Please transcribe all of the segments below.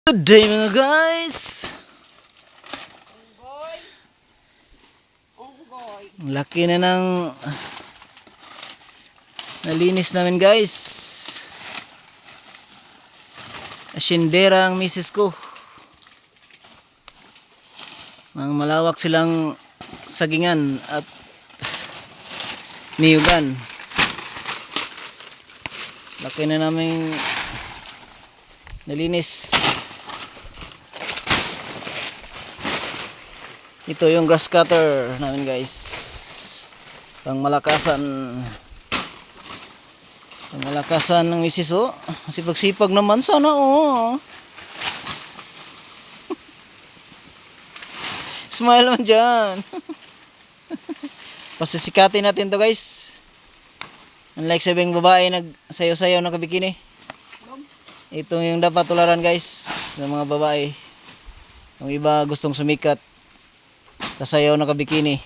Good day mga guys. Ang laki na ng nalinis namin guys. Asyendera ang misis ko. Ang malawak silang sagingan at niyugan. Laki na namin nalinis. Ito yung grass cutter namin guys. Pang malakasan ng misis oh. Sipag-sipag naman sana oh. Smile man dyan. Pasisikatin natin to guys. Unlike sabing babae nagsayaw-sayaw na kabikini. Ito yung dapat tularan guys ng mga babae. Yung iba gustong sumikat, kasayaw na kabikini.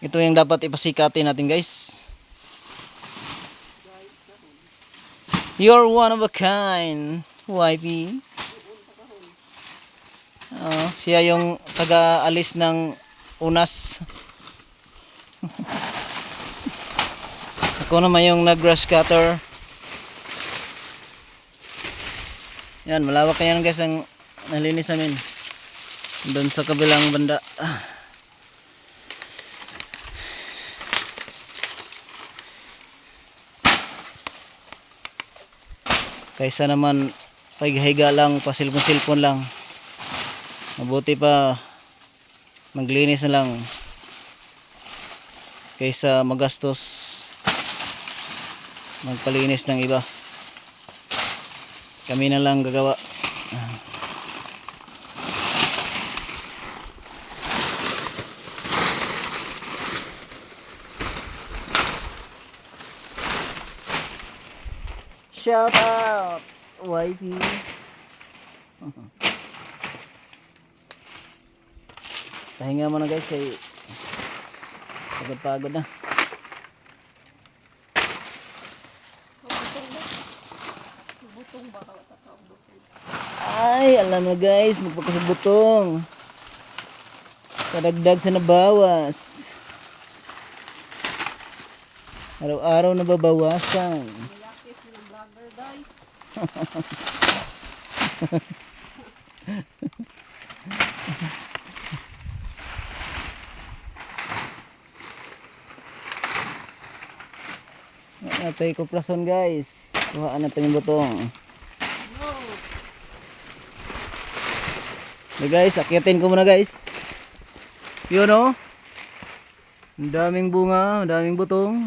Ito yung dapat ipasikatin natin guys. You're one of a kind, wifey. Siya yung taga-alis ng unas. Ako naman yung nag-grass cutter. Yan, malawak na yan guys ang nalinis namin. Doon sa kabilang banda. Kaysa naman paghihiga lang, pasilpon-silpon lang. Mabuti pa maglinis na lang kaysa magastos magpalinis ng iba. Kami na lang gagawa. Shout out, wifey. Pahinga mo na guys kay pagod na. Ay, alam na guys, magpakasabutong. Kadagdag sa nabawas. Araw-araw nababawasan. Natay ko plason guys. Kuhaan natin yung butong. Okay guys, akyatin ko muna guys. Yun o. Ang daming bunga, ang daming butong.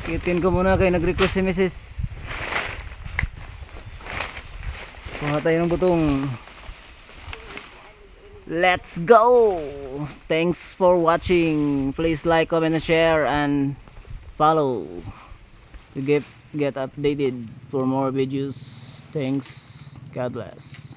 Akyatin ko muna kay nag-request si Mrs. Kuha tayo ng butong. Let's go! Thanks for watching. Please like, comment, and share, and follow to get updated for more videos. Thanks. God bless.